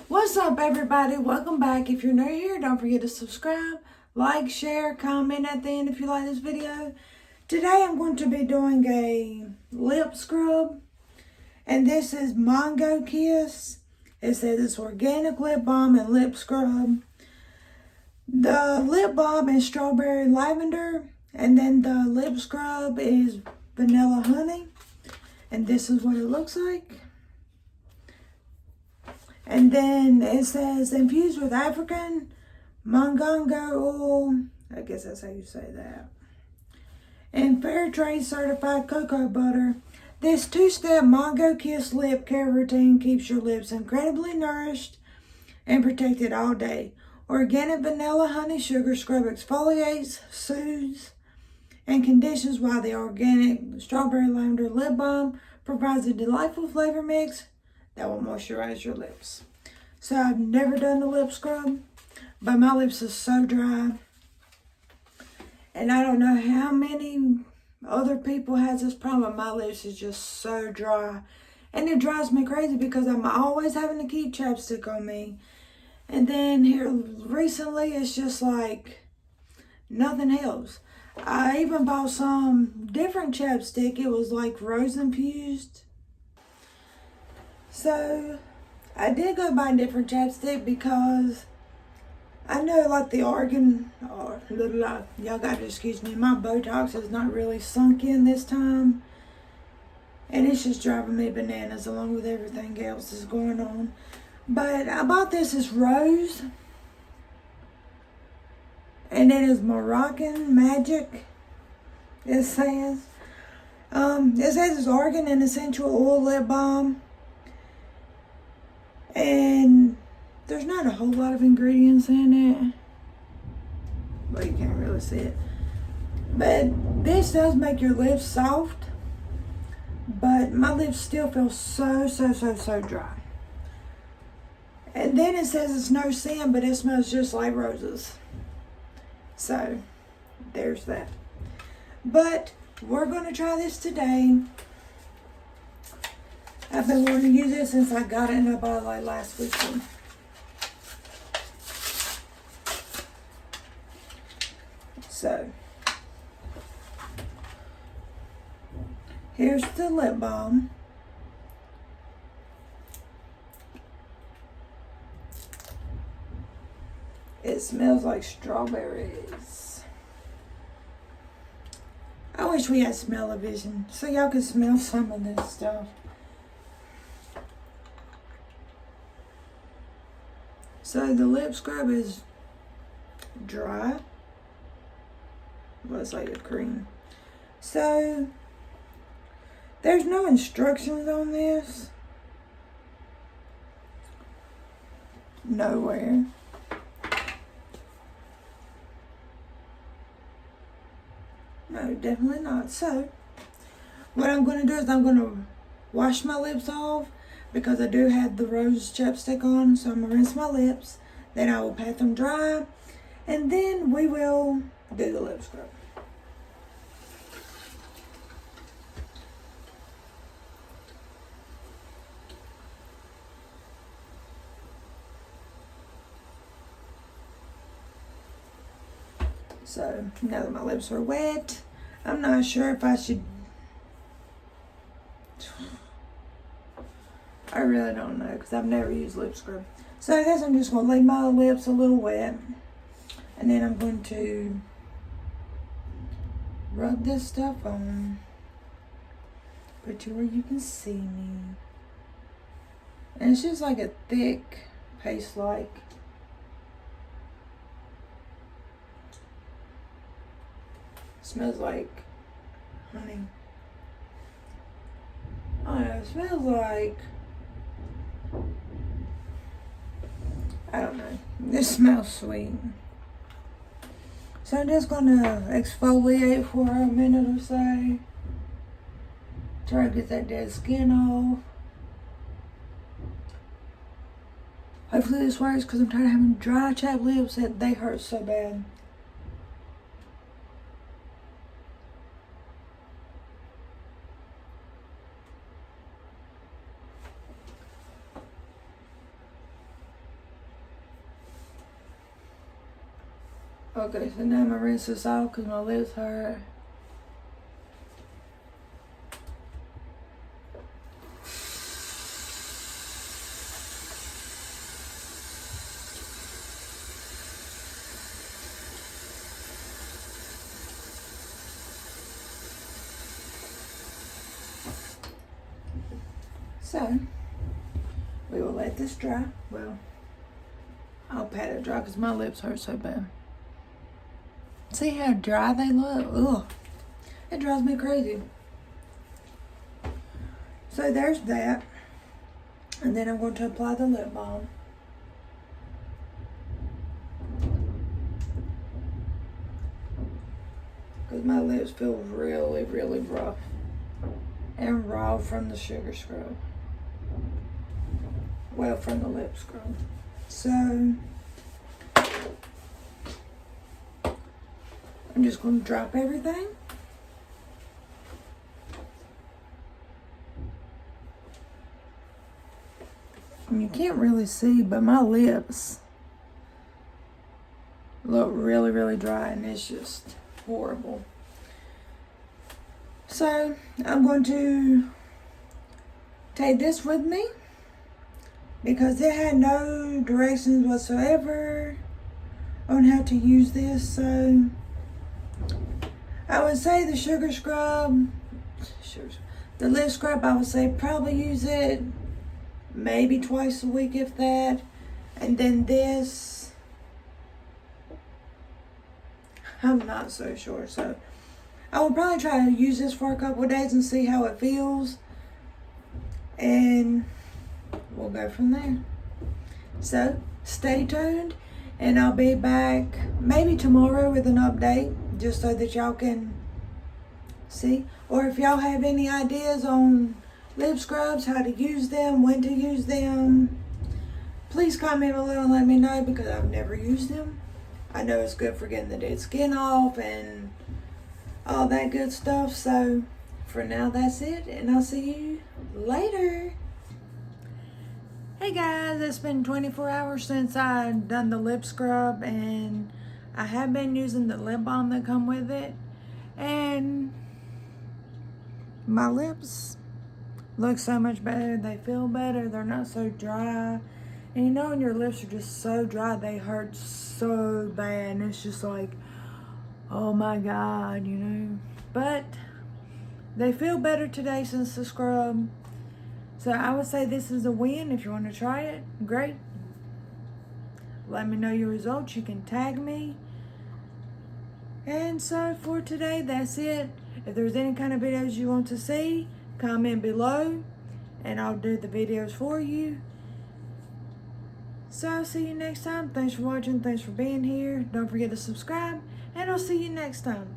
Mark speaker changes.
Speaker 1: What's up, everybody? Welcome back. If you're new here, don't forget to subscribe, like, share, comment at the end if you like this video. Today I'm going to be doing a lip scrub, and this is Mango Kiss. It says it's organic lip balm and lip scrub. The lip balm is strawberry lavender, and then the lip scrub is vanilla honey, and this is what it looks like. And then it says infused with African mangongo oil. I guess that's how you say that. And fair trade certified cocoa butter. This 2-step Mango Kiss lip care routine keeps your lips incredibly nourished and protected all day. Organic vanilla honey sugar scrub exfoliates, soothes, and conditions, while the organic strawberry lavender lip balm provides a delightful flavor mix that will moisturize your lips. So I've never done a lip scrub, but my lips are so dry. And I don't know how many other people has this problem. My lips is just so dry. And it drives me crazy because I'm always having to keep chapstick on me. And then here recently, it's just like nothing helps. I even bought some different chapstick. It was like rose infused. So I did go buy a different chapstick because I know like the Argan, y'all got to excuse me, my Botox is not really sunk in this time. And it's just driving me bananas along with everything else that's going on. But I bought this as Rose. And it is Moroccan Magic, it says. It says it's Argan and essential oil lip balm. And there's not a whole lot of ingredients in it. Well, you can't really see it. But this does make your lips soft. But my lips still feel so dry. And then it says it's no scent, but it smells just like roses. So, there's that. But we're going to try this today. I've been wanting to use it since I got it in a bottle like last weekend. So, here's the lip balm. It smells like strawberries. I wish we had smell-o-vision so y'all could smell some of this stuff. So the lip scrub is dry. Well, it's like a cream. So there's no instructions on this. Nowhere. No, definitely not. So what I'm going to do is I'm going to wash my lips off, because I do have the rose chapstick on. So I'm going to rinse my lips. Then I will pat them dry. And then we will do the lip scrub. So now that my lips are wet, I'm not sure if I should. I really don't know because I've never used lip scrub. So I guess I'm just going to leave my lips a little wet. And then I'm going to rub this stuff on. Put you where you can see me. And it's just like a thick paste-like. Smells like honey. I don't know, it smells like, I don't know. This smells sweet. So I'm just gonna exfoliate for a minute or so. Try to get that dead skin off. Hopefully this works because I'm tired of having dry chapped lips that they hurt so bad. Okay, so now I'm gonna rinse this off because my lips hurt. So, we will let this dry. Well, I'll pat it dry because my lips hurt so bad. See how dry they look? Ugh. It drives me crazy. So there's that. And then I'm going to apply the lip balm. Because my lips feel really, really rough. And raw from the sugar scrub. Well, from the lip scrub. So, I'm just going to drop everything. And you can't really see, but my lips look really, really dry, and it's just horrible. So, I'm going to take this with me because it had no directions whatsoever on how to use this. So, I would say the sugar scrub, the lip scrub, I would say probably use it maybe twice a week, if that. And then this, I'm not so sure. So I will probably try to use this for a couple of days and see how it feels. And we'll go from there. So stay tuned, and I'll be back maybe tomorrow with an update, just so that y'all can see. Or if y'all have any ideas on lip scrubs, how to use them, when to use them, please comment below and let me know, because I've never used them. I know it's good for getting the dead skin off and all that good stuff. So for now, that's it, and I'll see you later. Hey guys, it's been 24 hours since I done the lip scrub, and I have been using the lip balm that come with it, and my lips look so much better. They feel better. They're not so dry. And you know when your lips are just so dry, they hurt so bad. And it's just like, oh my God, you know. But they feel better today since the scrub. So I would say this is a win. If you want to try it, great. Let me know your results. You can tag me. And so for today, that's it. If there's any kind of videos you want to see, comment below and I'll do the videos for you. So I'll see you next time. Thanks for watching. Thanks for being here. Don't forget to subscribe, and I'll see you next time.